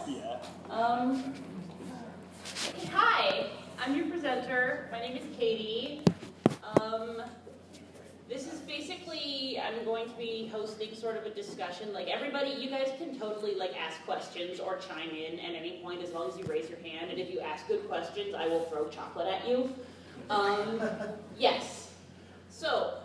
Yeah. Hi, I'm your presenter. My name is Katie. This is basically, I'm going to be hosting sort of a discussion. Like everybody, you guys can totally like ask questions or chime in at any point as long as you raise your hand. And if you ask good questions, I will throw chocolate at you. Yes. So,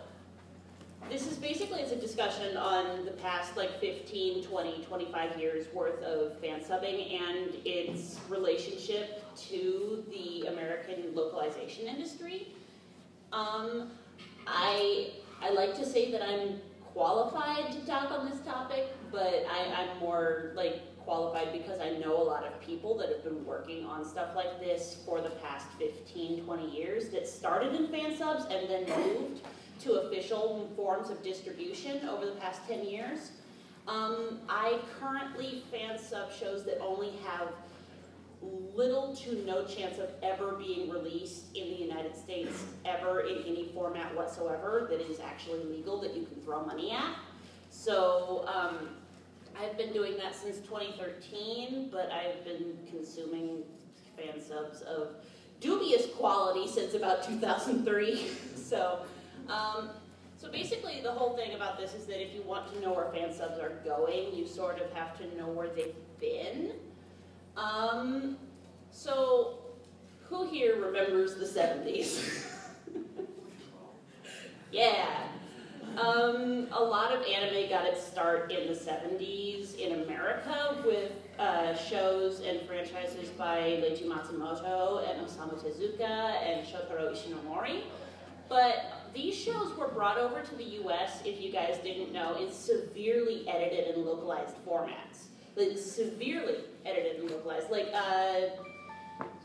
this is basically, it's a discussion on the past like 15, 20, 25 years worth of fansubbing and its relationship to the American localization industry. I like to say that I'm qualified to talk on this topic, but I'm more like qualified because I know a lot of people that have been working on stuff like this for the past 15, 20 years that started in fansubs and then moved to official forms of distribution over the past 10 years. I currently fansub shows that only have little to no chance of ever being released in the United States, ever in any format whatsoever that is actually legal that you can throw money at. So I've been doing that since 2013, but I've been consuming fansubs of dubious quality since about 2003. So basically the whole thing about this is that if you want to know where fansubs are going, you sort of have to know where they've been. So who here remembers the 70s? Yeah. A lot of anime got its start in the 70s in America with shows and franchises by Leiji Matsumoto and Osamu Tezuka and Shotaro Ishinomori. But these shows were brought over to the US, if you guys didn't know, in severely edited and localized formats. Like, severely edited and localized. Like,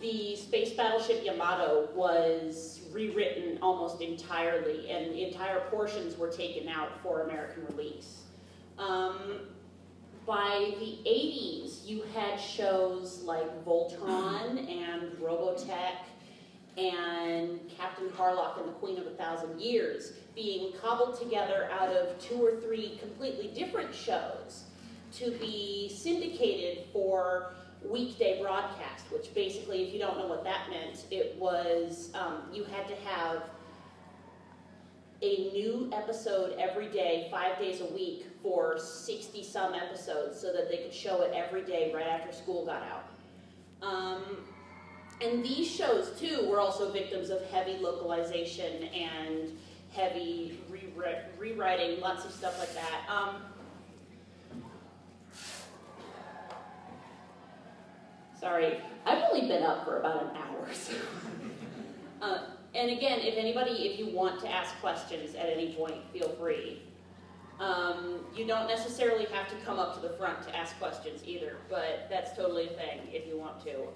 the space battleship Yamato was rewritten almost entirely, and entire portions were taken out for American release. By the 80s, you had shows like Voltron and Robotech and Captain Harlock and the Queen of a Thousand Years being cobbled together out of 2 or 3 completely different shows to be syndicated for weekday broadcast, which basically, if you don't know what that meant, it was you had to have a new episode every day, 5 days a week for 60-some episodes so that they could show it every day right after school got out. And these shows, too, were also victims of heavy localization and heavy rewriting, lots of stuff like that. Sorry, I've only been up for about an hour, so. And again, if you want to ask questions at any point, feel free. You don't necessarily have to come up to the front to ask questions either, but that's totally a thing if you want to.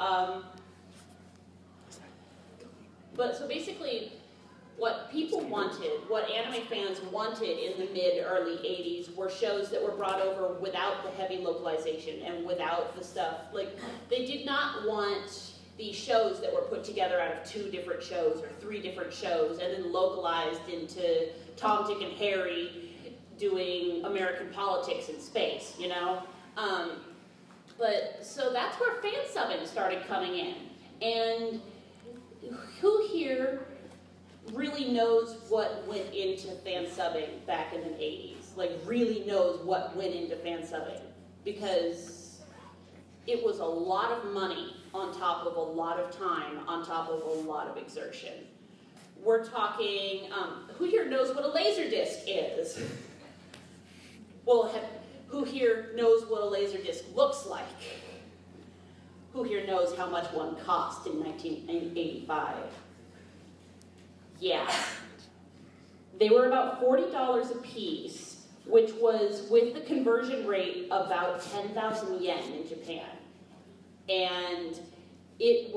But so basically, what people wanted, what anime fans wanted in the mid-early 80s were shows that were brought over without the heavy localization and without the stuff. Like, they did not want these shows that were put together out of 2 different shows or 3 different shows and then localized into Tom, Dick, and Harry doing American politics in space, you know? But so that's where fansubbing started coming in. And who here really knows what went into fansubbing back in the 80s? Like, really knows what went into fansubbing? Because it was a lot of money on top of a lot of time, on top of a lot of exertion. We're talking, who here knows what a Laserdisc is? Well, who here knows what a Laserdisc looks like? Who here knows how much one cost in 1985? Yeah. They were about $40 a piece, which was, with the conversion rate, about 10,000 yen in Japan. And that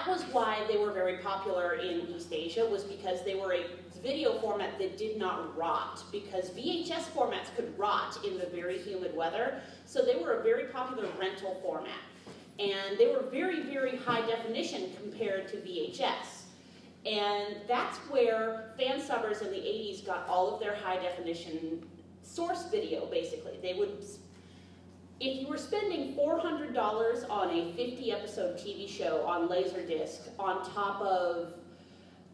was why they were very popular in East Asia, was because they were a video format that did not rot, because VHS formats could rot in the very humid weather, so they were a very popular rental format. And they were very, very high definition compared to VHS. And that's where fansubbers in the 80s got all of their high definition source video, basically. They would if you were spending $400 on a 50-episode TV show on Laserdisc, on top of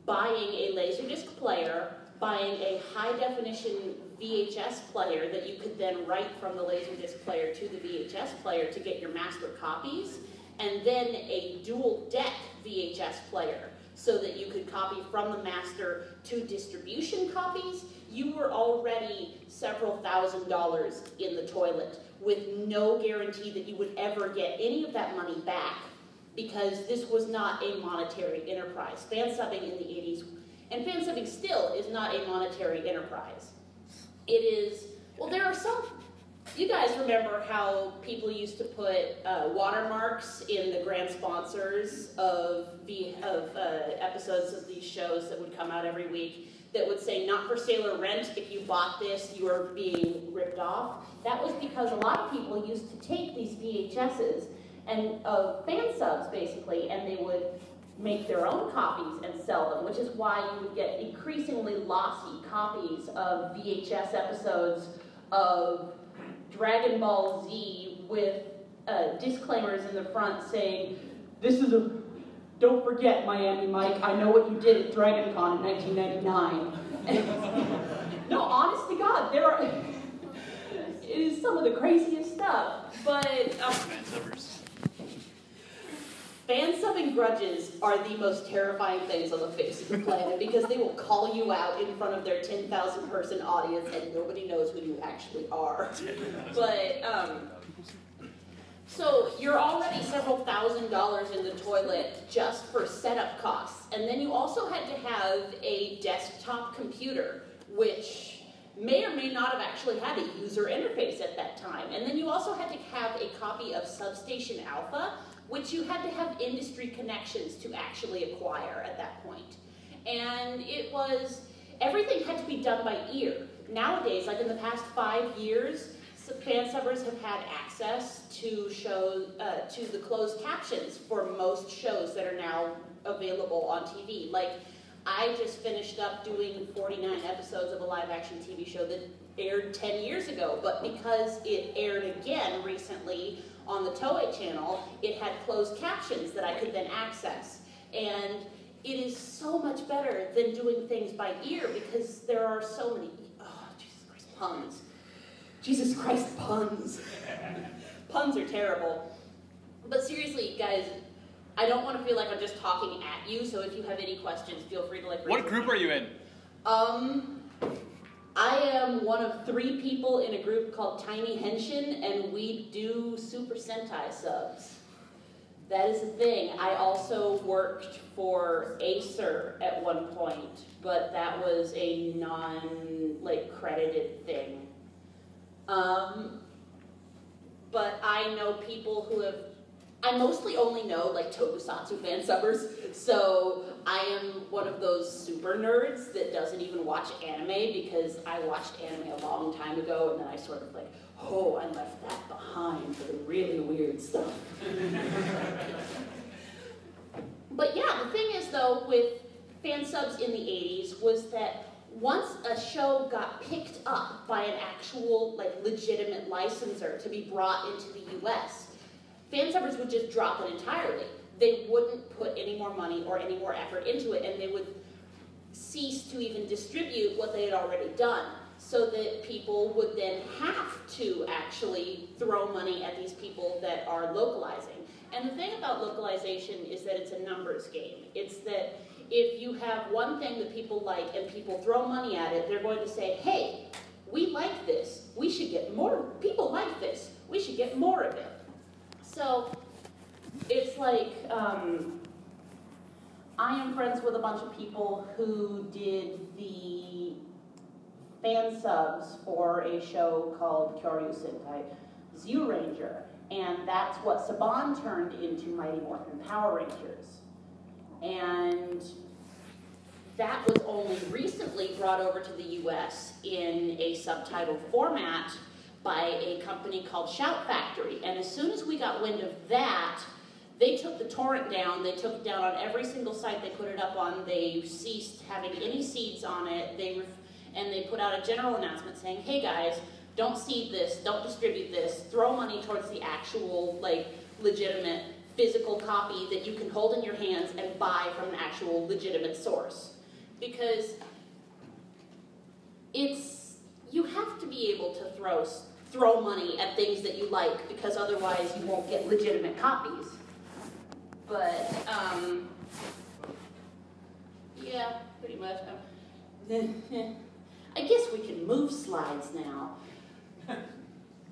buying a Laserdisc player, buying a high-definition VHS player that you could then write from the Laserdisc player to the VHS player to get your master copies, and then a dual-deck VHS player so that you could copy from the master to distribution copies, you were already several $1,000s in the toilet with no guarantee that you would ever get any of that money back, because this was not a monetary enterprise. Fansubbing in the 80s, and fansubbing still is not a monetary enterprise. It is, well, there are some, you guys remember how people used to put watermarks in the grand sponsors of episodes of these shows that would come out every week that would say, not for sale or rent, if you bought this, you are being ripped off. That was because a lot of people used to take these VHSs and fan subs, basically, and they would make their own copies and sell them, which is why you would get increasingly lossy copies of VHS episodes of Dragon Ball Z with disclaimers in the front saying, this is a, don't forget, Miami Mike, I know what you did at Dragon Con in 1999. No, honest to God, there are, it is some of the craziest stuff, but fan-subbing grudges are the most terrifying things on the face of the planet, because they will call you out in front of their 10,000 person audience and nobody knows who you actually are. But, so you're already several $1,000s in the toilet just for setup costs. And then you also had to have a desktop computer, which may or may not have actually had a user interface at that time. And then you also had to have a copy of Substation Alpha, which you had to have industry connections to actually acquire at that point. And it was, everything had to be done by ear. Nowadays, like in the past 5 years, fansubbers have had access to shows, to the closed captions for most shows that are now available on TV. Like, I just finished up doing 49 episodes of a live-action TV show that aired 10 years ago, but because it aired again recently on the Toei channel, it had closed captions that I could then access. And it is so much better than doing things by ear, because there are so many, oh, Jesus Christ, puns. Jesus Christ, puns. Puns are terrible. But seriously, guys, I don't want to feel like I'm just talking at you, so if you have any questions, feel free to like... What group are you in? I am one of 3 people in a group called Tiny Henshin, and we do Super Sentai subs. That is a thing. I also worked for Acer at one point, but that was a non-credited thing. But I know people who have, I mostly only know tokusatsu fansubbers, so I am one of those super nerds that doesn't even watch anime, because I watched anime a long time ago and then I sort of oh, I left that behind for the really weird stuff. But yeah, the thing is though, with fansubs in the 80s was that once a show got picked up by an actual, legitimate licensor to be brought into the US, fansubbers would just drop it entirely. They wouldn't put any more money or any more effort into it, and they would cease to even distribute what they had already done, so that people would then have to actually throw money at these people that are localizing. And the thing about localization is that it's a numbers game. It's that if you have one thing that people like and people throw money at it, they're going to say, hey, we like this. We should get more. People like this. We should get more of it. So it's like, I am friends with a bunch of people who did the fan subs for a show called Kyoryu Sentai Zyuranger. And that's what Saban turned into Mighty Morphin Power Rangers. And that was only recently brought over to the US in a subtitled format by a company called Shout Factory. And as soon as we got wind of that, they took the torrent down. They took it down on every single site they put it up on. They ceased having any seeds on it. And they put out a general announcement saying, hey guys, don't seed this, don't distribute this, throw money towards the actual, like, legitimate physical copy that you can hold in your hands and buy from an actual legitimate source. Because you have to be able to throw money at things that you like, because otherwise you won't get legitimate copies. But, yeah, pretty much. I guess we can move slides now.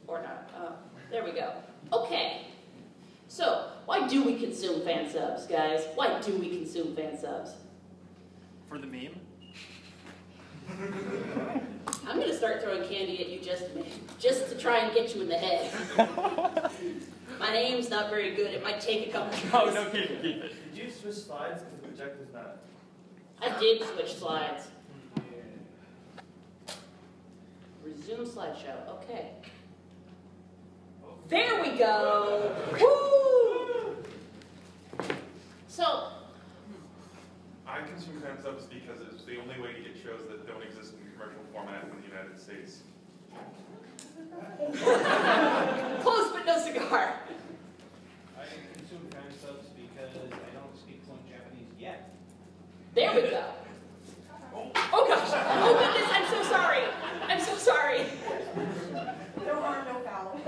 Or not. There we go. Okay. So, why do we consume fan subs, guys? Why do we consume fan subs? For the meme? I'm going to start throwing candy at you just to try and get you in the head. My name's not very good. It might take a couple tries. Oh, no, keep it. Did you switch slides? Because the projector's not. I did switch slides. Resume slideshow. Okay. There we go. Woo! So, I consume fan subs because it's the only way to get shows that don't exist in commercial format in the United States. close but no cigar. I consume fan subs because I don't speak fluent Japanese yet. There we go. Oh gosh. Oh goodness, I'm so sorry. I'm so sorry. No harm, no foul.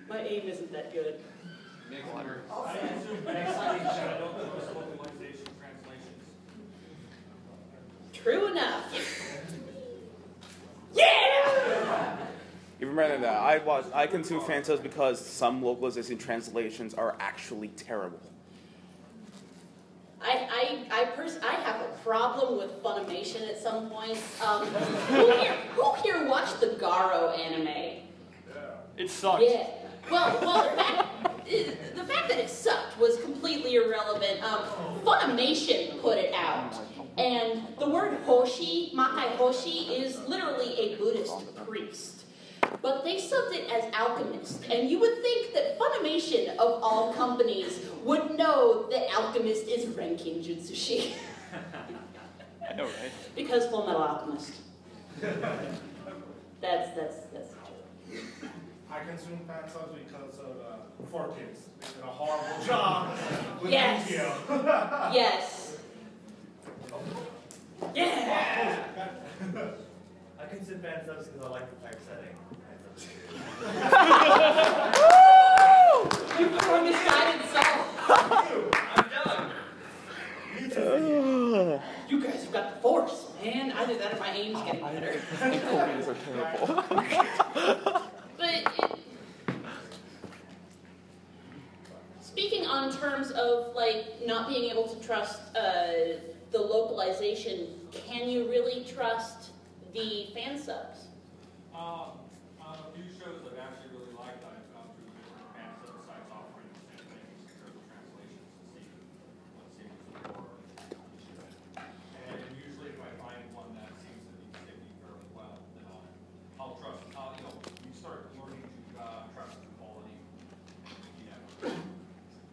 My aim isn't that good. I consume fan subs because I don't post localization translations. True enough. Yeah! Even better than that, I consume fan subs because some localization translations are actually terrible. I have a problem with Funimation at some point. Who here watched the Garo anime? It sucks. Yeah. Well, the fact that it sucked was completely irrelevant. Funimation put it out, and the word Hoshi, Makai Hoshi, is literally a Buddhist priest. But they subbed it as alchemist, and you would think that Funimation, of all companies, would know that alchemist is Renkin Jutsushi. I know, right? Because Full Metal Alchemist. That's the joke. I consume fan subs because of 4Kids. They did a horrible job with Yes. Yu-Gi-Oh. Yes. Yeah. I consume fan subs because I like the typesetting. You performed misguided song. I'm done. Me too. You guys have got the force, man. Either that or my aim's getting better. Copies are terrible. But speaking on terms of like not being able to trust the localization, can you really trust the fan subs? On a few shows I've actually really liked, I've gone through different fan sub sites offering the same things, comparable translations to see what seems more. And usually if I find one that seems to be sticking fairly well, then I'll trust. You start learning to trust the quality. Yeah.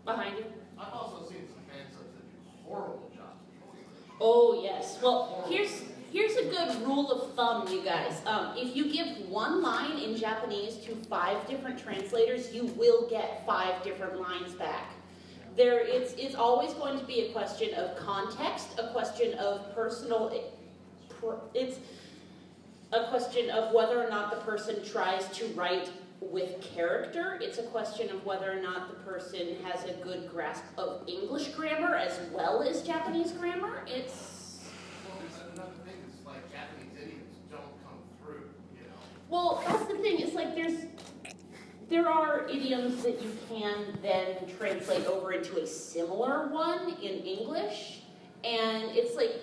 Behind you? I've also seen some fan subs that do horrible jobs. Oh yes. Well, here's a good rule of thumb, you guys. If you give one line in Japanese to 5 different translators, you will get 5 different lines back. It's always going to be a question of context, a question of personal. It's a question of whether or not the person tries to write with character. It's a question of whether or not the person has a good grasp of English grammar as well as Japanese grammar. Another thing is like Japanese idioms don't come through, you know. Well, that's the thing. It's like there are idioms that you can then translate over into a similar one in English, and it's like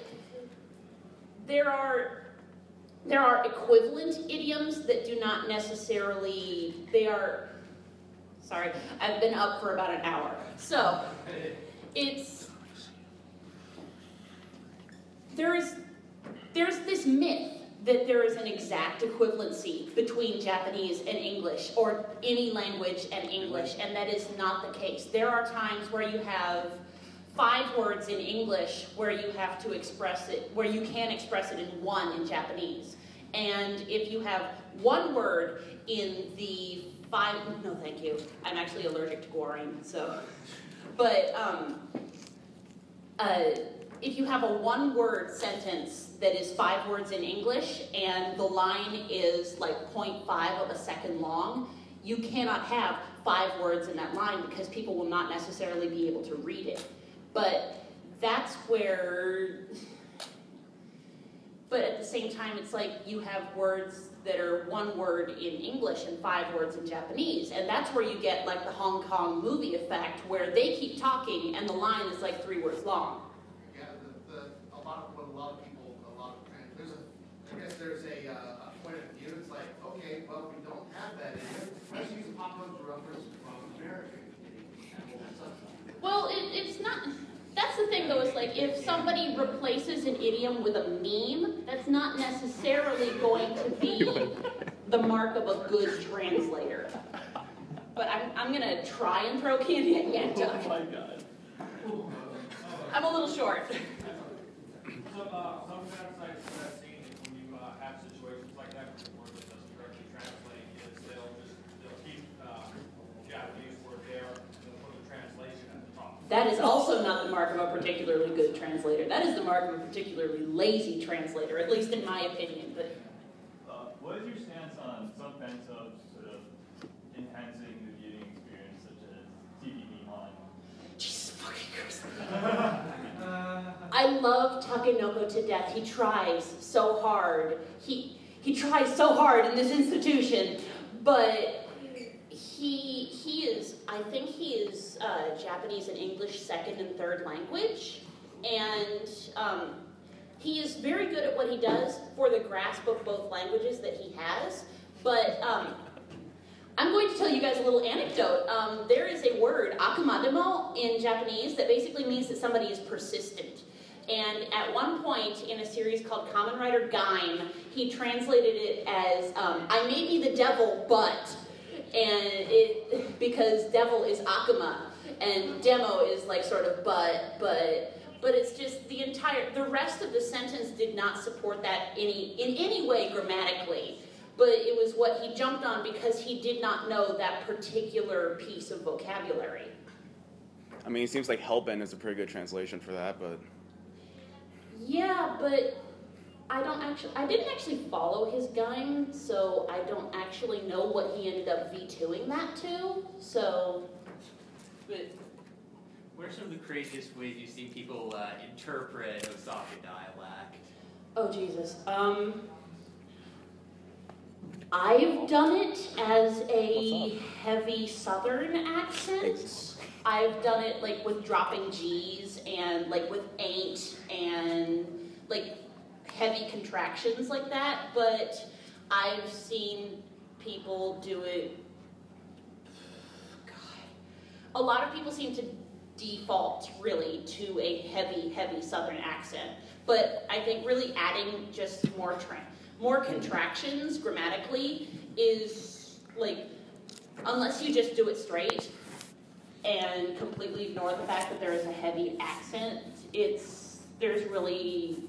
there are equivalent idioms that do not necessarily. Sorry, I've been up for about an hour, so there's this myth that there is an exact equivalency between Japanese and English, or any language and English, and that is not the case. There are times where you have 5 words in English where you have to express it, where you can express it in 1 in Japanese. And if you have 1 word in the 5, no thank you, I'm actually allergic to guarine, so. But if you have a 1-word sentence that is 5 words in English and the line is like 0.5 of a second long, you cannot have 5 words in that line because people will not necessarily be able to read it. But that's where, but at the same time, it's like you have words that are 1 word in English and 5 words in Japanese. And that's where you get like the Hong Kong movie effect where they keep talking and the line is like 3 words long. Yeah, a lot of people, I guess there's a point of view. It's like, okay, well, we don't have that in here. Let's use pop culture reference from American. Well, it's not, that's the thing though, is like if somebody replaces an idiom with a meme, that's not necessarily going to be the mark of a good translator. But I'm gonna try and throw candy at Yanta. Oh my god. I'm a little short. Some websites that I've seen when you have situations like that where it doesn't directly translate is they'll keep Japanese word there and they'll put a translation at the top. That is also not the mark of a particularly good translator. That is the mark of a particularly lazy translator, at least in my opinion. But what is your stance on some fan subs sort of enhancing the viewing experience, such as TV Nihon? Jesus fucking Christ. I love Takenoko to death. He tries so hard. He tries so hard in this institution, but he is, I think he is Japanese and English 2nd and 3rd language, and he is very good at what he does for the grasp of both languages that he has, but I'm going to tell you guys a little anecdote. There is a word, akumademo, in Japanese that basically means that somebody is persistent. And at one point in a series called Kamen Rider Gaim, he translated it as, I may be the devil, but, and because devil is akuma, and demo is like sort of but it's just the rest of the sentence did not support that in any way grammatically. But it was what he jumped on because he did not know that particular piece of vocabulary. I mean, it seems like Hellbent is a pretty good translation for that, but... Yeah, but I didn't actually follow his Gaim, so I don't actually know what he ended up V2ing that to, so... But what are some of the craziest ways you've seen people interpret Osaka dialect? Oh, Jesus. I've done it as a heavy Southern accent. I've done it like with dropping G's and like with ain't and like heavy contractions like that, but I've seen people do it. God. A lot of people seem to default really to a heavy Southern accent, but I think really adding just more contractions grammatically is like, unless you just do it straight and completely ignore the fact that there is a heavy accent, there's really,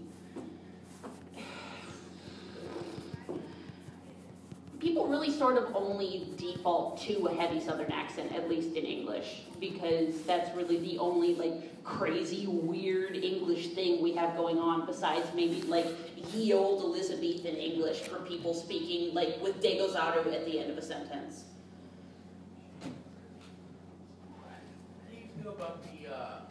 people really sort of only default to a heavy Southern accent, at least in English, because that's really the only like crazy, weird English thing we have going on besides maybe like ye old Elizabethan English for people speaking like with degozaru at the end of a sentence. How do you feel about the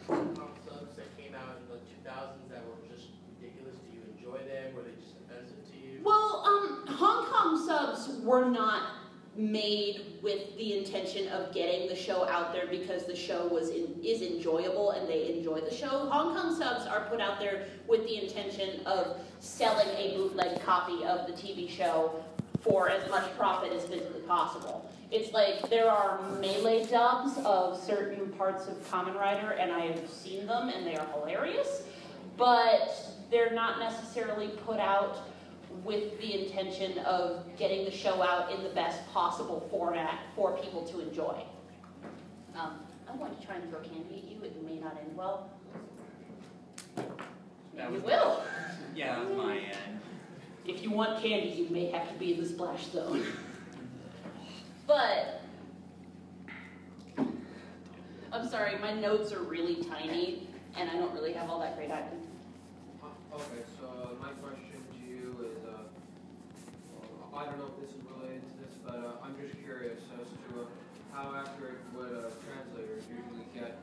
Hong Kong subs that came out in the 2000s that were just ridiculous? Do you enjoy them? Were they just offensive to you? Well, Hong Kong subs were not made with the intention of getting the show out there because the show is enjoyable and they enjoy the show. Hong Kong subs are put out there with the intention of selling a bootleg copy of the TV show for as much profit as physically possible. It's like there are melee dubs of certain parts of Kamen Rider, and I have seen them, and they are hilarious, but they're not necessarily put out with the intention of getting the show out in the best possible format for people to enjoy. I'm going to try and throw candy at you. It may not end well. That You was will. Yeah, that was my end. If you want candy, you may have to be in the splash zone. But, I'm sorry, my notes are really tiny, and I don't really have all that great either. Okay, so my question to you is, I don't know if this is related to this, but I'm just curious as to how accurate would translators usually get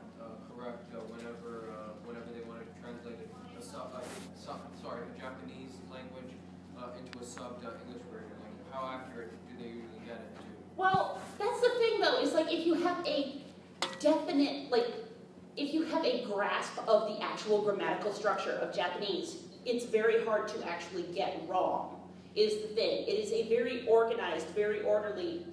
correct whenever they want to translate a Japanese language into a subbed English version. Like, how accurate do they usually get it to? Well, that's the thing though, is like if you have a definite, if you have a grasp of the actual grammatical structure of Japanese, it's very hard to actually get wrong, is the thing. It is a very organized, very orderly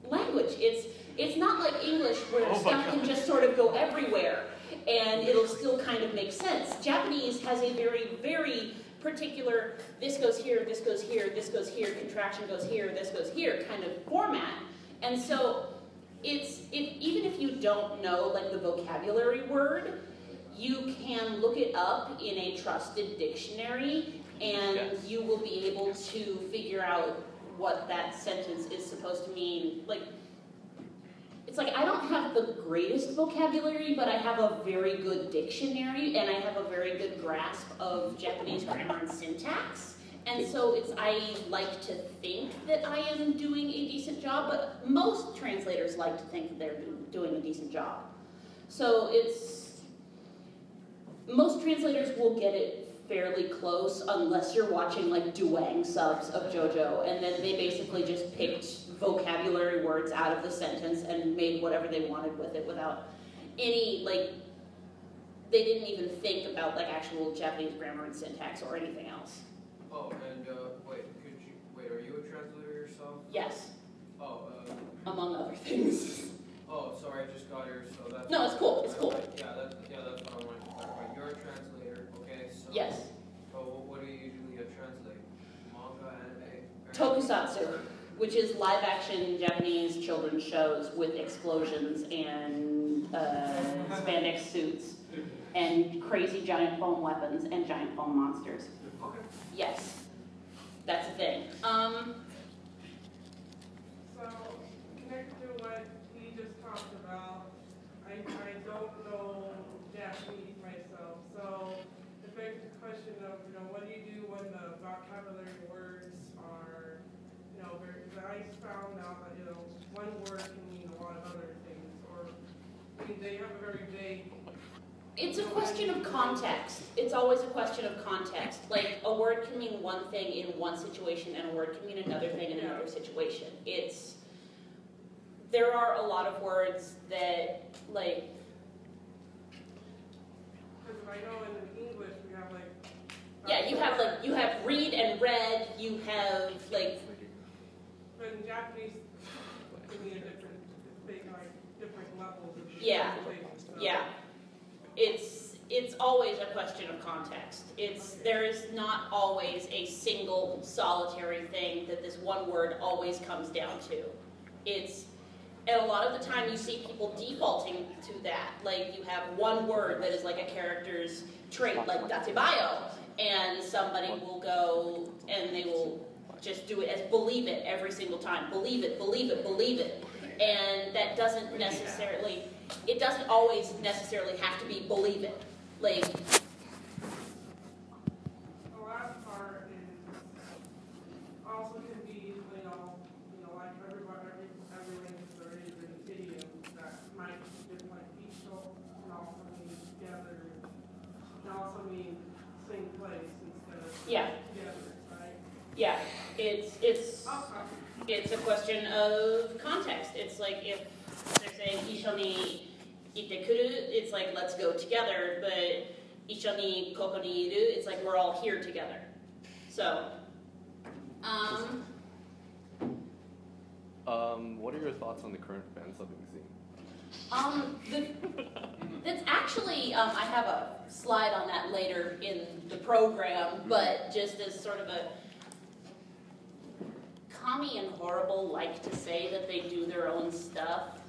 language. It's not like English where stuff can just sort of go everywhere and it'll still kind of make sense. Japanese has a very, very particular, this goes here, this goes here, this goes here, contraction goes here, this goes here kind of format. And so even if you don't know like the vocabulary word, you can look it up in a trusted dictionary and you will be able to figure out what that sentence is supposed to mean. It's like I don't have the greatest vocabulary, but I have a very good dictionary and I have a very good grasp of Japanese grammar and syntax. And so I like to think that I am doing a decent job, but most translators like to think that they're doing a decent job. So most translators will get it fairly close unless you're watching like Duang subs of JoJo, and then they basically just picked vocabulary words out of the sentence and made whatever they wanted with it without any, they didn't even think about actual Japanese grammar and syntax or anything else. Oh, and wait, are you a translator yourself? Yes. Oh, among other things. Oh, sorry, I just got here, so that's... No, it's cool, it's cool. Yeah, that's what I wanted to clarify. You're a translator, okay, so... Yes. So what do you usually translate? Manga, anime? Tokusatsu, which is live-action Japanese children's shows with explosions and spandex suits and crazy giant foam weapons and giant foam monsters. Okay. Yes, that's a thing. So, connected to what he just talked about, I don't know Japanese myself, so it begs the question of, what do you do when the vocabulary words are, very, I found out that, one word can mean a lot of other things, or, they have a very vague... It's a question of context. It's always a question of context. Like, a word can mean one thing in one situation, and a word can mean another thing in another situation. There are a lot of words that, because I know in English we have, yeah, you have read and read, you have, But in Japanese, it can mean different levels of yeah, so. yeah. It's always a question of context. There is not always a single solitary thing that this one word always comes down to. And a lot of the time you see people defaulting to that. Like, you have one word that is like a character's trait, like datebayo, and somebody will go and they will just do it as believe it every single time. Believe it, believe it, believe it. And that doesn't necessarily, it doesn't always necessarily have to be believe it. The last part is also can be, like every language there is an idiom that might be different, like equal can also mean together, can also mean same place instead of together, right? Yeah, it's a question of context. It's like if they're saying ishoni ite kuru, it's like let's go together, but ishoni koko ni iru, it's like we're all here together. So, what are your thoughts on the current fansubbing scene? That's actually, I have a slide on that later in the program, but just as sort of a, Commie and Horrible like to say that they do their own stuff,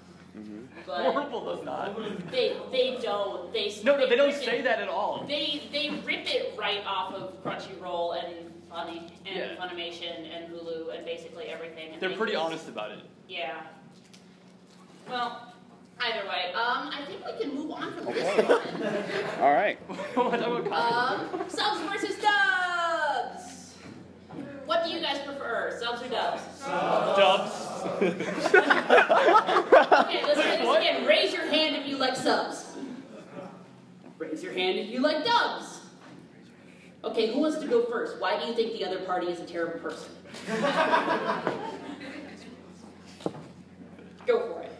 But Horrible does not. they don't. No, they don't rip say it. that at all. They rip it right off of Crunchyroll and Funny and Yeah. Funimation and Hulu and basically everything. And They're they pretty just- honest about it. Yeah. Well, either way, I think we can move on from Okay. this one. All right. Subs versus dubs. What do you guys prefer, subs or dubs? Dubs. Okay, let's try this again. Raise your hand if you like subs. Raise your hand if you like dubs. Okay, who wants to go first? Why do you think the other party is a terrible person? Go for it.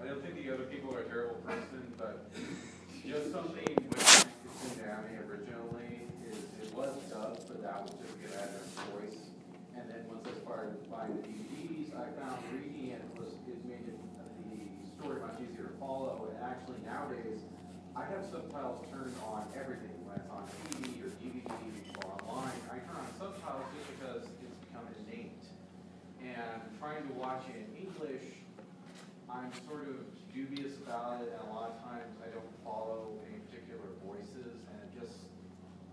I don't think the other people are a terrible person, but just something with Fansubbing originally is it was dubbed, but that was just because I had their choice. And then once I started buying the DVDs, I found reading it made the story much easier to follow. And actually nowadays, I have subtitles turned on everything when it's on TV or DVD or online. I turn on subtitles just because it's become innate. And trying to watch it in English, I'm sort of dubious about it, and a lot of times I don't follow any particular voices, and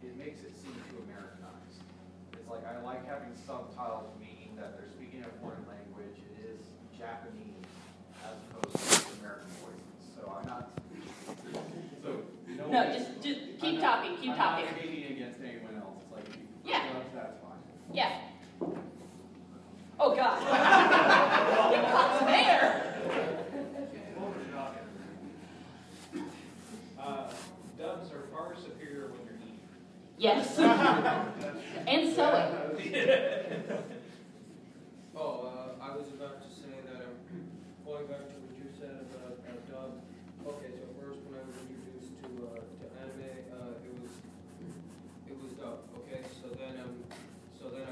it makes it seem too Americanized. It's like I like having subtitles, meaning that they're speaking a foreign language. It is Japanese as opposed to American voices. So I'm not. No, just keep talking. Keep talking. I'm not hating against anyone else. It's like Yeah. that's fine. Yeah. Oh God. It comes there. Dubs are far superior when you're eating. Yes. And sewing. I was about to say that going back to what you said about dub. Okay, so first when I was introduced to anime, it was dub. Okay, so then I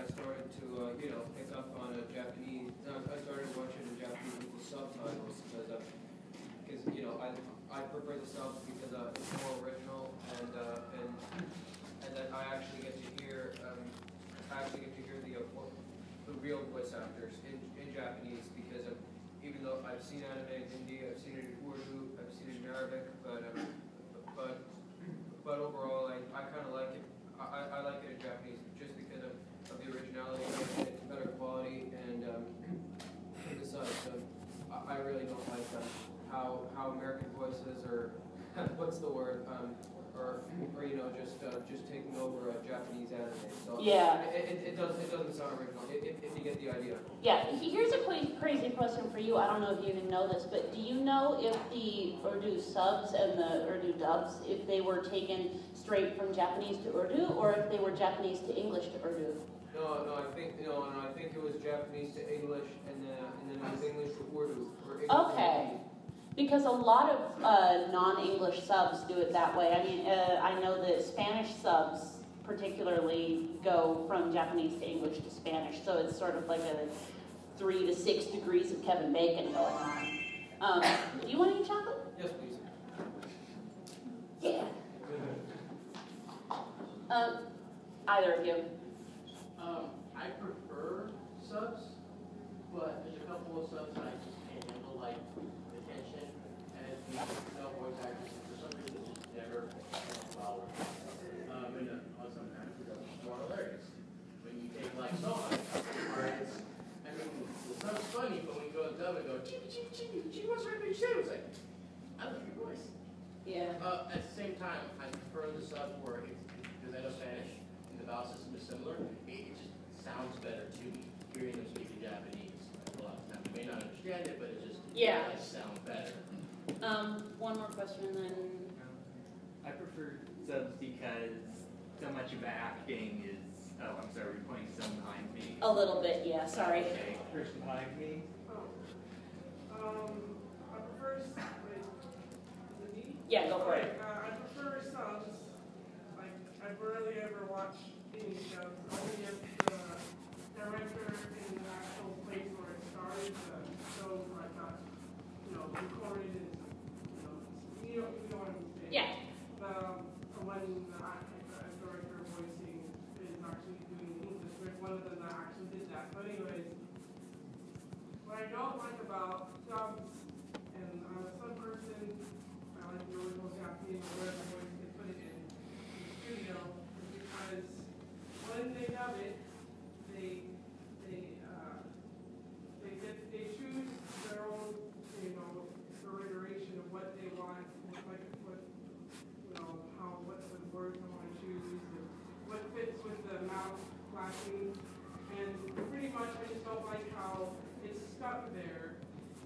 started to pick up on Japanese. I started watching the Japanese with the subtitles because I prefer the subs because it's more original and that I actually get to hear the real voice actors in Japanese because even though I've seen anime in Hindi, I've seen it in Urdu, I've seen it in Arabic, but overall I kind of like it. I like it in Japanese just because of the originality. It's better quality and the subs. So I really don't like how American voices are what's the word or just taking over Japanese anime. So Yeah. It doesn't sound original if you get the idea. Yeah. Here's a crazy question for you. I don't know if you even know this, but do you know if the Urdu subs and the Urdu dubs, if they were taken straight from Japanese to Urdu, or if they were Japanese to English to Urdu? No, I think it was Japanese to English, and then it was English to Urdu. Okay. Because a lot of non-English subs do it that way. I mean, I know that Spanish subs particularly go from Japanese to English to Spanish, so it's sort of like a 3 to 6 degrees of Kevin Bacon going on. Do you want any chocolate? Yes, please. Yeah. Either of you. I prefer subs, but there's a couple of subs that I just can't handle, like the tension and the voice actors. For some reason, it's just never followed. And sometimes it's more hilarious. When you take like songs, where it's, I mean, the sub's funny, but when you go to dub and go, gee, what's right there? You say? It's like, I love your voice. Yeah. At the same time, I prefer the subs where it's, because I know Spanish and the vowel system is similar, it just sounds better to me hearing them speak in Japanese a lot of times. I may not understand it, but it just does sound better. One more question, and then. I prefer subs because so much of the acting is. Oh, I'm sorry, we're pointing some behind me. A little bit, yeah. Sorry. Okay, person behind me. I prefer, is it me? Yeah, go for it. I prefer subs. Like, I rarely ever watch any subs. Only if the director in the actual place where it started, the show like got, recorded and, you know what I'm saying. Yeah. When the director voicing is actually doing English, like one of them that actually did that. But anyways, what I don't like about subs, and person, I like the original Japanese or whatever voice they put it in the studio, is because when they dub it, they choose their own, you know, iteration of what they want, what the words they want to choose, and what fits with the mouth flashing, and pretty much I just don't like how it's stuck there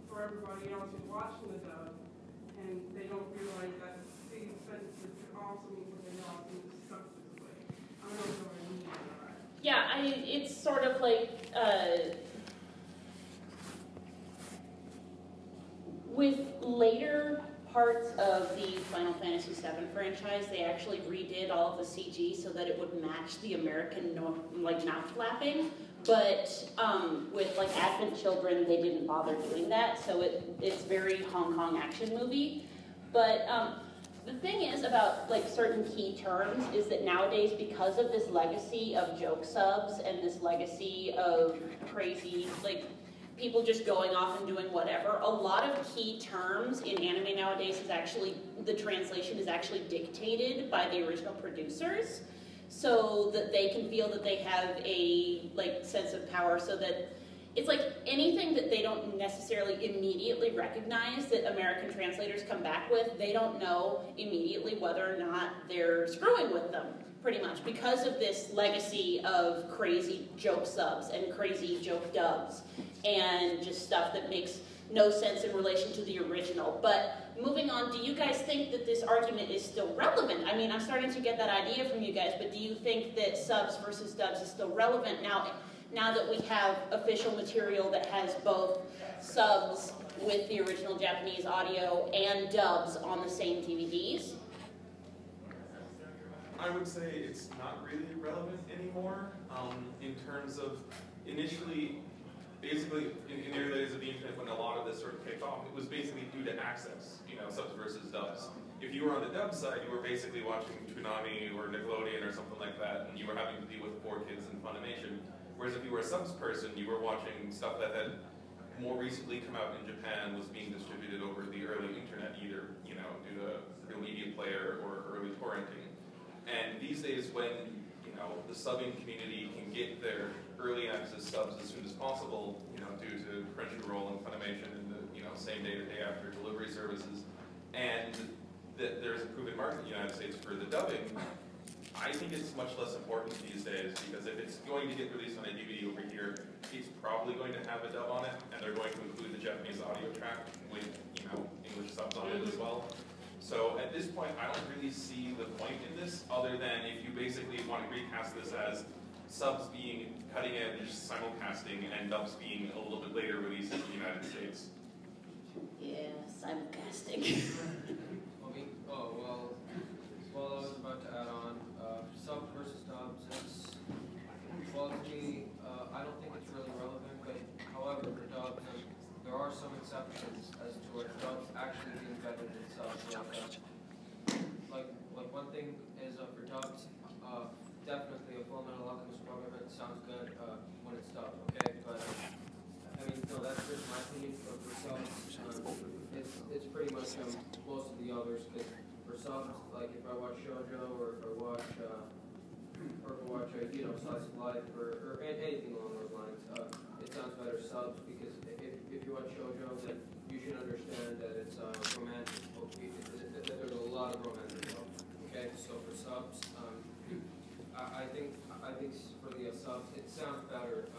for everybody else who's watching the dub, and they don't realize that these sentences are awesome, but they're awesome, it's stuck this way. I don't know what I mean by that. Yeah, it's sort of like, with later parts of the Final Fantasy VII franchise, they actually redid all of the CG so that it would match the American mouth flapping. But with like Advent Children, they didn't bother doing that, so it's very Hong Kong action movie. But the thing is about like certain key terms is that nowadays, because of this legacy of joke subs and this legacy of crazy people just going off and doing whatever, a lot of key terms in anime nowadays is actually, the translation is actually dictated by the original producers, so that they can feel that they have a sense of power, so that it's like anything that they don't necessarily immediately recognize that American translators come back with, they don't know immediately whether or not they're screwing with them, pretty much, because of this legacy of crazy joke subs and crazy joke dubs and just stuff that makes no sense in relation to the original. But moving on, do you guys think that this argument is still relevant? I mean, I'm starting to get that idea from you guys, but do you think that subs versus dubs is still relevant now that we have official material that has both subs with the original Japanese audio and dubs on the same DVDs? I would say it's not really relevant anymore in terms of initially, basically in the early days of the internet when a lot of this sort of kicked off, it was basically due to access, subs versus dubs. If you were on the dub side, you were basically watching Toonami or Nickelodeon or something like that, and you were having to deal with 4Kids and Funimation. Whereas if you were a subs person, you were watching stuff that had more recently come out in Japan, was being distributed over the early internet, either due to Real Media Player or early torrenting. And these days, when the subbing community can get their early access subs as soon as possible, due to Crunchyroll and Funimation and the same day to day after delivery services, and that there's a proven market in the United States for the dubbing, I think it's much less important these days, because if it's going to get released on a DVD over here, it's probably going to have a dub on it, and they're going to include the Japanese audio track with English subs on it as well. So at this point, I don't really see the point in this, other than if you basically want to recast this as subs being cutting edge simulcasting and dubs being a little bit later released in the United States. Yeah, simulcasting. Well, I was about to add on, subs versus dubs, to me, I don't think it's really relevant, but however, for dubs, there are some exceptions as to what dubs actually being better than subs. Like one thing is for dubs, definitely a Fullmetal Alchemist Brotherhood sounds good when it's dubbed, okay? But that's just my opinion. For subs, it's pretty much most of the others. Because for subs, like if I watch JoJo or if I watch Slice of Life or anything along those lines, it sounds better subs, because if you watch JoJo, then you should understand that it's romantic. That there's a lot of romance involved. Okay, so for subs, I think for the subs, it sounds better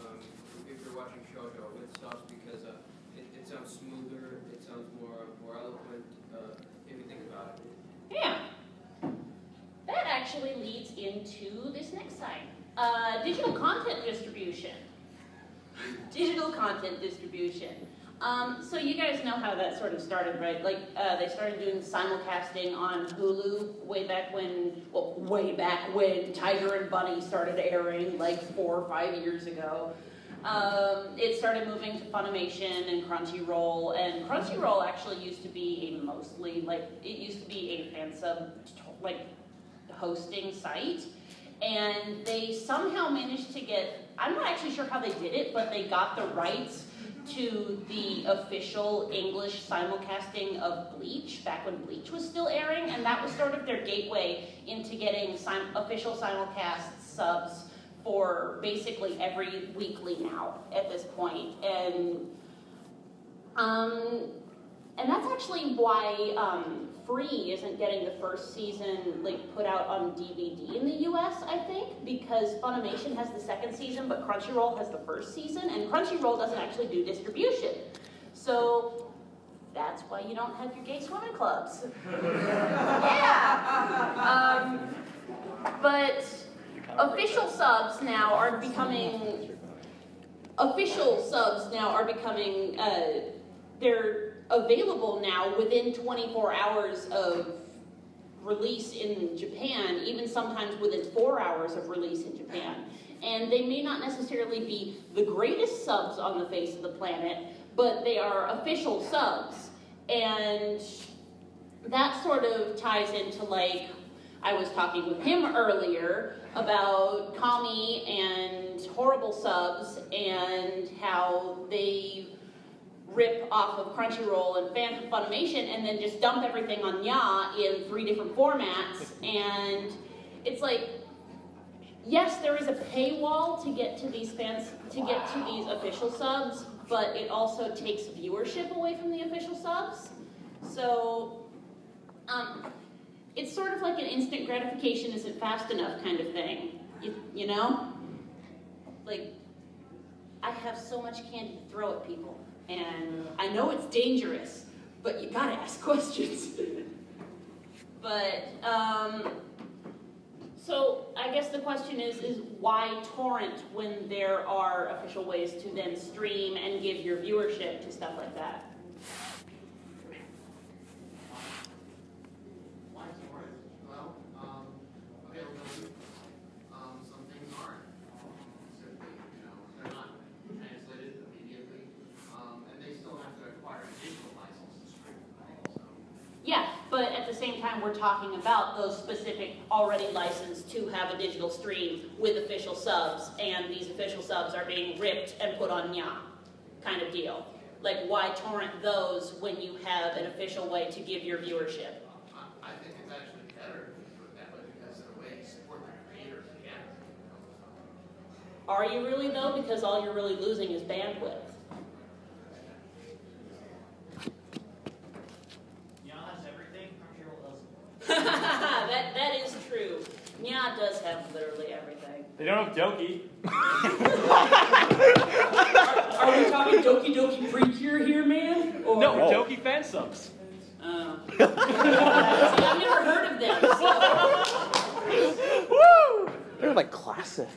if you're watching JoJo with subs, because it sounds smoother, it sounds more eloquent. If you think about it. Yeah. That actually leads into this next slide. Digital content distribution. Digital content distribution. So you guys know how that sort of started, right? They started doing simulcasting on Hulu way back when Tiger and Bunny started airing, 4 or 5 years ago. It started moving to Funimation and Crunchyroll, and Crunchyroll actually used to be a fansub hosting site, and they somehow managed to get, I'm not actually sure how they did it, but they got the rights to the official English simulcasting of Bleach, back when Bleach was still airing, and that was sort of their gateway into getting official simulcast subs for basically every weekly now at this point. And that's actually why Free isn't getting the first season like put out on DVD in the US, I think, because Funimation has the second season, but Crunchyroll has the first season, and Crunchyroll doesn't actually do distribution. So that's why you don't have your gay swimming clubs. Yeah. But official subs now are becoming, they're available now within 24 hours of release in Japan, even sometimes within 4 hours of release in Japan. And they may not necessarily be the greatest subs on the face of the planet, but they are official subs. And that sort of ties into, like, I was talking with him earlier about Commie and horrible subs and how they rip off of Crunchyroll and Funimation and then just dump everything on Nya in 3 different formats. And it's like, yes, there is a paywall to get to these official subs, but it also takes viewership away from the official subs. So it's sort of like an instant gratification isn't fast enough kind of thing, you know? Like, I have so much candy to throw at people. And I know it's dangerous, but you gotta ask questions. But, so I guess the question is why torrent when there are official ways to then stream and give your viewership to stuff like that? Why torrent? Well, availability. Some things aren't simply, they're not translated immediately. And they still have to acquire a digital license to stream. So. Yeah, but at the same time, we're talking about those specific already licensed to have a digital stream with official subs, and these official subs are being ripped and put on Nya, kind of deal. Like, why torrent those when you have an official way to give your viewership? I think it's actually better to do it that way because in a way you support the creators again. Are you really, though? Because all you're really losing is bandwidth. That is true. Nya does have literally everything. They don't have Doki. Are we talking Doki Doki Precure here, man? Or... No, Doki fan subs. Oh. See, I've never heard of them. So. Woo! They're like classic.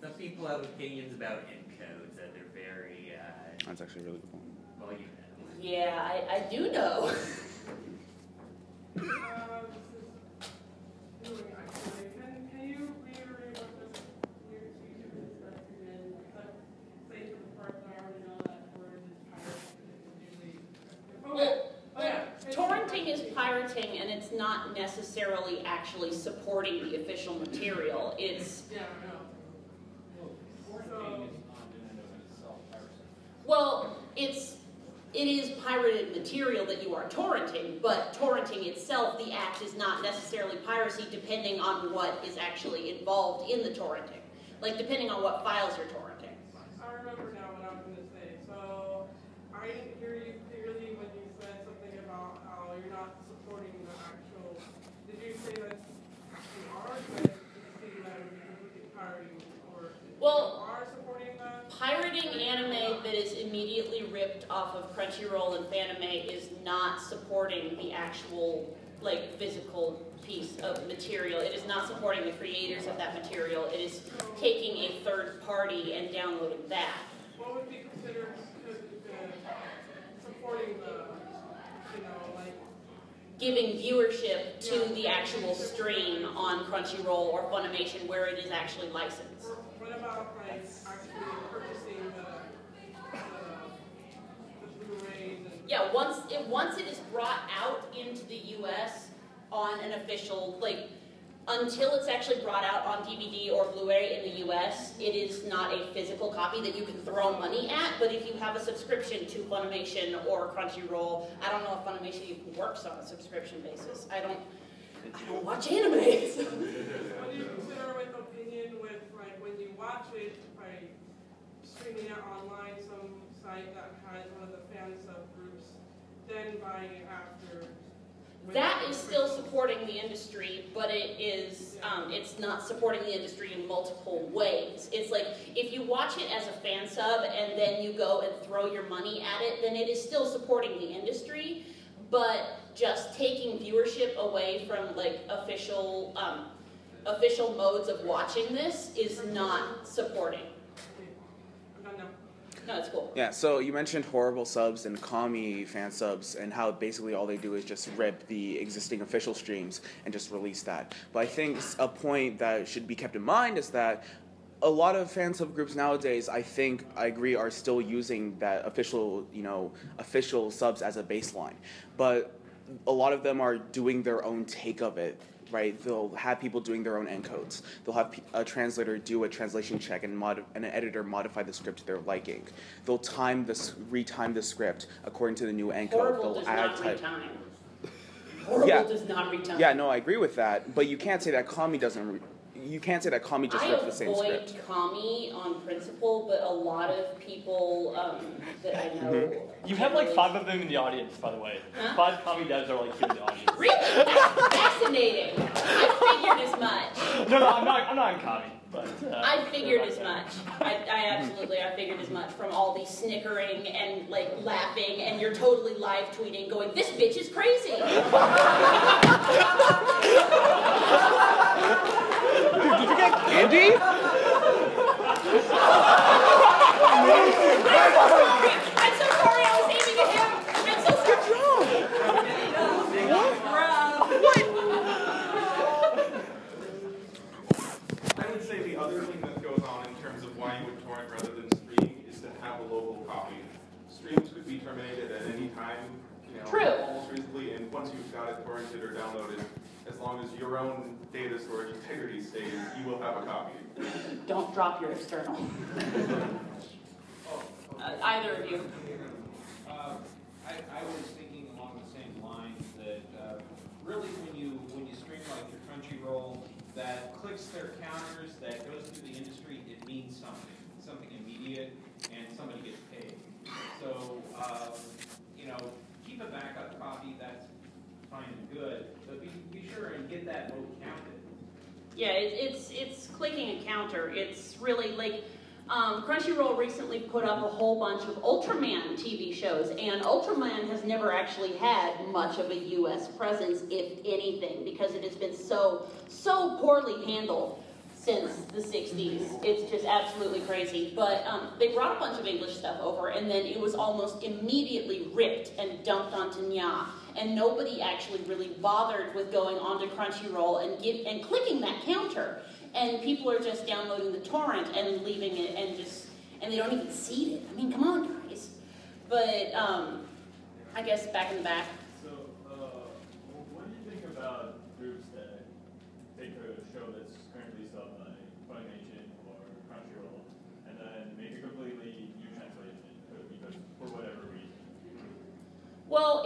Some people have opinions about encodes that they're very. That's actually a really good one. Well, you know. Yeah, I do know. Can you reiterate what this your teacher discussed again? Say for the part that I already know that word is pirating. Torrenting is pirating, and it's not necessarily actually supporting the official material. It's it is pirated material that you are torrenting, but torrenting itself, the act is not necessarily piracy depending on what is actually involved in the torrenting. Like, depending on what files you're torrenting. I remember now what I was going to say. So, I didn't hear you clearly when you said something about how you're not supporting the actual... Did you say that you are, but did you say that it was completely pirating? Or well, you are supporting that? Pirating anime that is immediately ripped off of Crunchyroll and Fanime is not supporting the actual, like, physical piece of material. It is not supporting the creators of that material. It is taking a third party and downloading that. What would be considered supporting the, like... Giving viewership to the actual stream on Crunchyroll or Funimation where it is actually licensed. What about, like, actually purchasing the Blu-rays? Yeah, once it is brought out into the U.S. on an official, like, until it's actually brought out on DVD or Blu-ray in the US, it is not a physical copy that you can throw money at, but if you have a subscription to Funimation or Crunchyroll, I don't know if Funimation even works on a subscription basis. I don't watch anime. What do you consider with opinion with, like, when you watch it by streaming it online, some site that has one of the fan subgroups, then buying it after? That is still supporting the industry, but it is, it's not supporting the industry in multiple ways. It's like, if you watch it as a fan sub and then you go and throw your money at it, then it is still supporting the industry, but just taking viewership away from like official modes of watching this is not supporting. No, it's cool. Yeah, so you mentioned horrible subs and Commie fan subs and how basically all they do is just rip the existing official streams and just release that. But I think a point that should be kept in mind is that a lot of fan subgroups nowadays, I agree, are still using that official subs as a baseline. But a lot of them are doing their own take of it. Right, they'll have people doing their own encodes. They'll have a translator do a translation check and an editor modify the script to their liking. They'll retime the script according to the new encode. Horrible They'll does add not type. retime. Horrible does not retime. Yeah, no, I agree with that. But you can't say that Commie doesn't. You can't say that Commie just ripped the same script. I avoid Commie on principle, but a lot of people that I know. You have like 5 of them in the audience, by the way. Huh? 5 Commie devs are like here in the audience. Really? That's fascinating. I figured as much. No, I'm not on Commie. But, I figured as much. I figured as much from all the snickering and like laughing, and you're totally live tweeting, going, "This bitch is crazy." Did you get candy? I'm so sorry, I was aiming at him. I'm so sorry. Good job. I would say the other thing that goes on in terms of why you would torrent rather than stream is to have a local copy. Streams could be terminated at any time, True. almost reasonably, and once you've got it torrented or downloaded, as long as your own data storage integrity stays, you will have a copy. Don't drop your external. Either of you. I was thinking along the same lines that really when you stream like your Crunchyroll, that clicks their counters, that goes through the industry, it means something immediate, and somebody gets paid. So keep a backup copy. That's fine and good, but be sure and get that vote counted. Yeah, it's clicking a counter. It's really like Crunchyroll recently put up a whole bunch of Ultraman TV shows, and Ultraman has never actually had much of a U.S. presence, if anything, because it has been so poorly handled since the 60s. It's just absolutely crazy. But they brought a bunch of English stuff over, and then it was almost immediately ripped and dumped onto Nya. And nobody actually really bothered with going onto Crunchyroll and clicking that counter. And people are just downloading the torrent and leaving it and they don't even see it. I mean, come on, guys. But I guess back in the back. So, what do you think about groups that take a show that's currently subbed by Funimation or Crunchyroll and then make a completely new translation because for whatever reason? Well,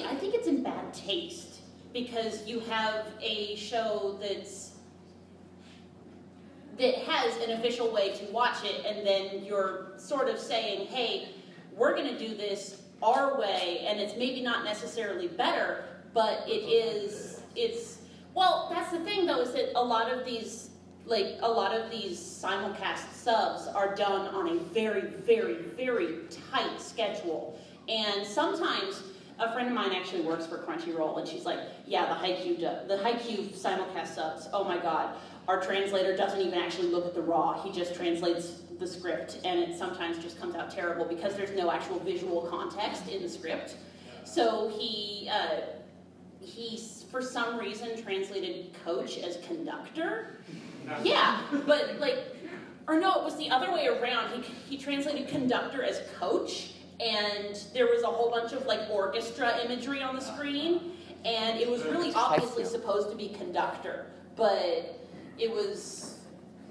I think it's in bad taste because you have a show that has an official way to watch it, and then you're sort of saying, hey, we're going to do this our way, and it's maybe not necessarily better, but well, that's the thing though, is that a lot of these simulcast subs are done on a very, very, very tight schedule. And sometimes a friend of mine actually works for Crunchyroll, and she's like, yeah, the Haikyuu simulcast subs, oh my god, our translator doesn't even actually look at the raw, he just translates the script, and it sometimes just comes out terrible because there's no actual visual context in the script. So he for some reason translated coach as conductor. Yeah, but or no, it was the other way around. He translated conductor as coach, and there was a whole bunch of orchestra imagery on the screen, and it was really obviously supposed to be conductor, but it was,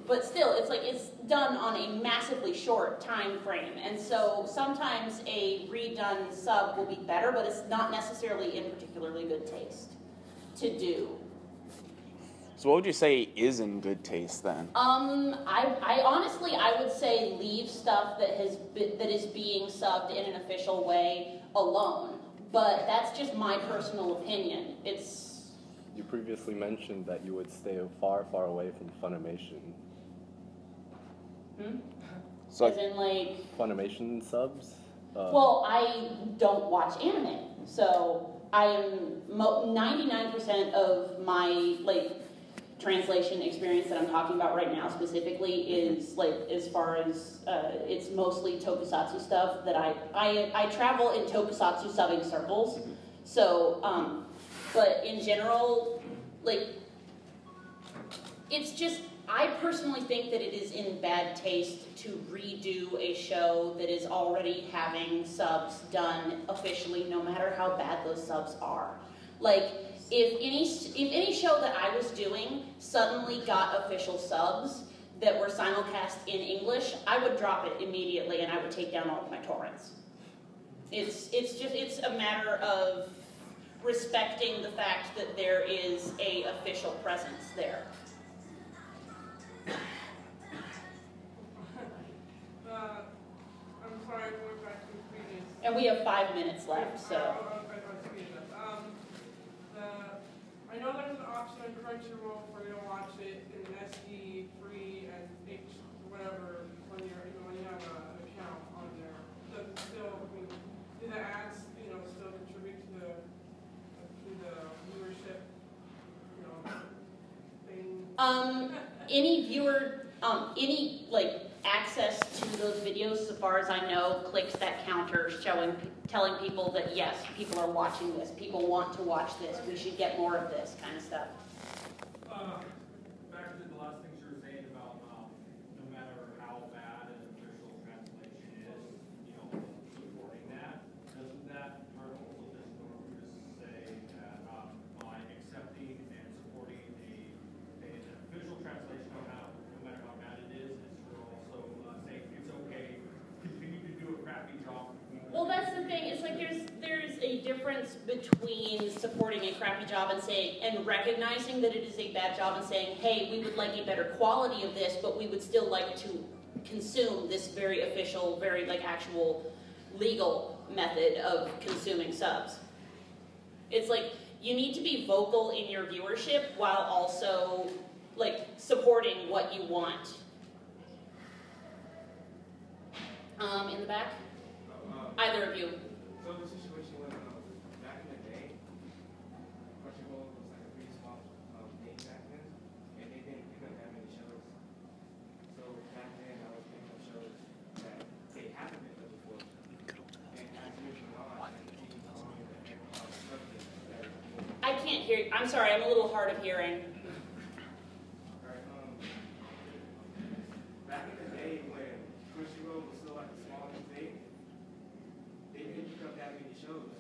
but still, it's like it's done on a massively short time frame, and so sometimes a redone sub will be better, but it's not necessarily in particularly good taste to do. So what would you say is in good taste then? I honestly, I would say leave stuff that is being subbed in an official way alone. But that's just my personal opinion. It's. You previously mentioned that you would stay far, far away from Funimation. So as in like. Funimation subs? Well, I don't watch anime, so I am 99% of my translation experience that I'm talking about right now specifically is as far as it's mostly tokusatsu stuff that I travel in tokusatsu subbing circles. So but in general, it's just, I personally think that it is in bad taste to redo a show that is already having subs done officially, no matter how bad those subs are. If any show that I was doing suddenly got official subs that were simulcast in English, I would drop it immediately and I would take down all of my torrents. It's a matter of respecting the fact that there is a official presence there. I'm sorry, going back to the previous. And we have 5 minutes left, so. I know there's an option on Crunchyroll for you to watch it in SD, free, and H, whatever, when you have an account on there. Does it still, do the ads, still contribute to the viewership, thing? Any viewer, access to those videos, as far as I know, clicks that counter telling people that yes, people are watching this, people want to watch this, we should get more of this kind of stuff. Back to the last things you were saying about no matter how bad an official translation is, supporting that, doesn't that turn also this norm to say that by accepting and supporting an official translation, no matter how bad it is, you're also saying it's okay, continue to do a crappy job. Well, that's the thing. It's like there's a difference between supporting a crappy job and recognizing that it is a bad job and saying, hey, we would like a better quality of this, but we would still like to consume this very official, very actual legal method of consuming subs. It's like you need to be vocal in your viewership while also supporting what you want. In the back? Either of you. So the situation was back in the day, Crunchyroll was like a pretty small name back then, and they didn't pick up that many shows. So back then I was picking up shows that they haven't picked up before. And as years went on, I can't hear you. I'm sorry, I'm a little hard of hearing. Back in the day when Crunchyroll was still like a small thing, they didn't pick up that many shows.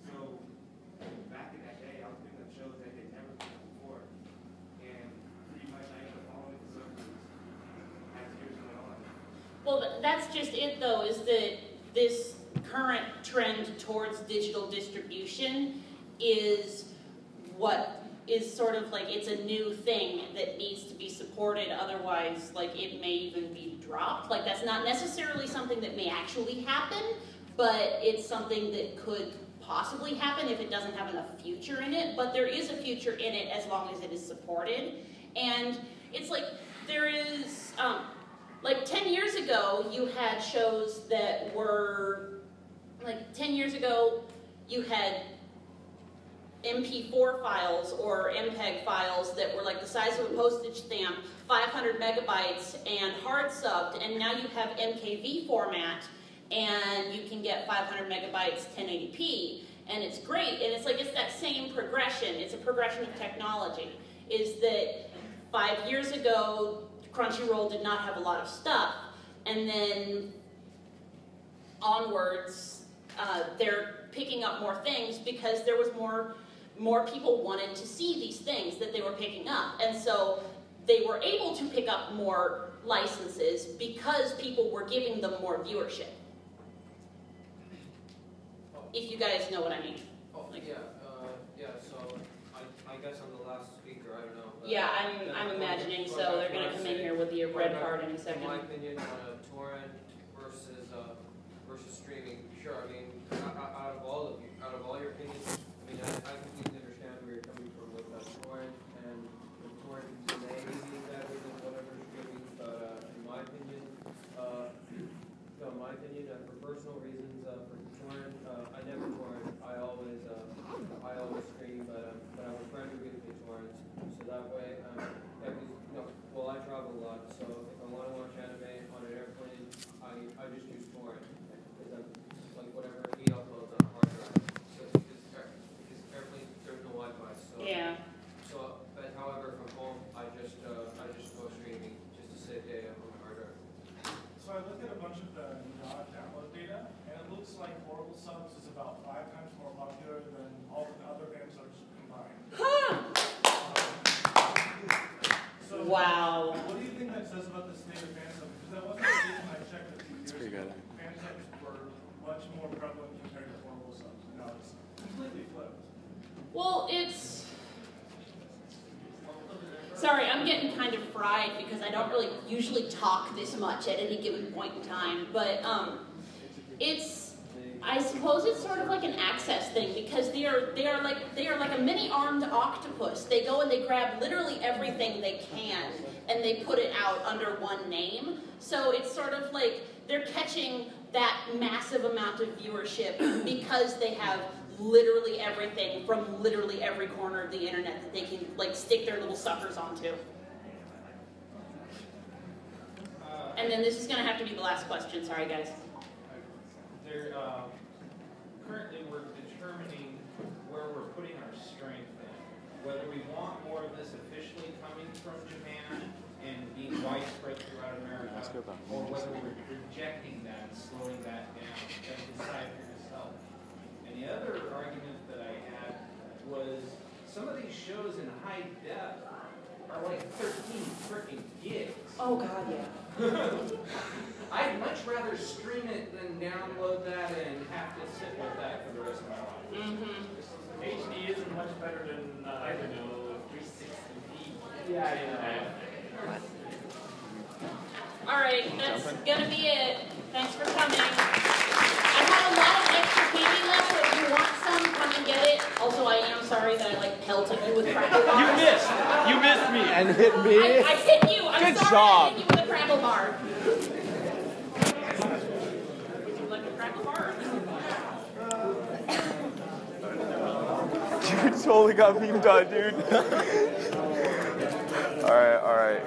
So back in that day, I was picking up shows that they'd never picked up before. And pretty much I ended up following the circles as years went on. Well, that's just it though, is that this current trend towards digital distribution is what is sort of it's a new thing that needs to be supported, otherwise it may even be dropped. That's not necessarily something that may actually happen, but it's something that could possibly happen if it doesn't have enough future in it, but there is a future in it as long as it is supported. And it's there is 10 years ago you had shows that were 10 years ago you had MP4 files or MPEG files that were the size of a postage stamp, 500 megabytes and hard subbed, and now you have MKV format and you can get 500 megabytes 1080p, and it's great. And it's it's that same progression. It's a progression of technology. Is that 5 years ago Crunchyroll did not have a lot of stuff, and then onwards they're picking up more things because there was more people wanted to see these things that they were picking up. And so they were able to pick up more licenses because people were giving them more viewership. If you guys know what I mean. So I guess I'm the last speaker, I don't know. Yeah, I'm imagining, so they're going to come in here with the red card in a second. In my opinion, torrent versus streaming, sure, I mean, out of all your opinions, I mean, I completely understand where you're coming from with torrent, and torrent may be better than whatever streaming, but in my opinion, for personal reasons, for torrent, I never torrent, I always stream, but I have a friend who gives me torrents, so that way, I travel a lot, so if I want to watch anime on an airplane, I just use torrent, because I'm, like, whatever he uploads on a hard drive, so because airplanes, there's no Wi-Fi, so. Yeah. So, but however, from home, I just go streaming, just to save data on my hard drive. So I looked at a bunch of the download data, and it looks like Horrible Subs is about 5 times more popular than all the other fan subs combined. So, wow. What do you think that says about the state of fan subs? Because that wasn't the case when I checked a few years ago. Fan subs were much more prevalent compared to Horrible Subs. Now it's completely flipped. Well, it's... Sorry, I'm getting kind of fried because I don't really usually talk this much at any given point in time, but I suppose it's sort of like an access thing because they are like a mini armed octopus. They go and they grab literally everything they can and they put it out under one name. So it's sort of like they're catching that massive amount of viewership because they have literally everything from literally every corner of the internet that they can like stick their little suckers onto. And then this is going to have to be the last question. Sorry, guys. Currently, we're determining where we're putting our strength in. Whether we want more of this officially coming from Japan and being widespread throughout America, or whether we're rejecting that and slowing that down. You have to decide for yourself. And the other argument that I had was some of these shows in high def are like 13 freaking gigs. Oh God, yeah. I'd much rather stream it than download that and have to sit with that for the rest of my life. Mm-hmm. HD isn't much better than, I don't know, 360p. Yeah. All right, that's gonna be it. Thanks for coming. I have a lot of extra candy left, so if you want some, come and get it. Also, I am sorry that I like pelted you with crackle bars. You missed me. And hit me. I hit you. I'm Good sorry job. I hit you with a crackle bar. Would you like a crackle bar? You totally got beamed on, dude. All right.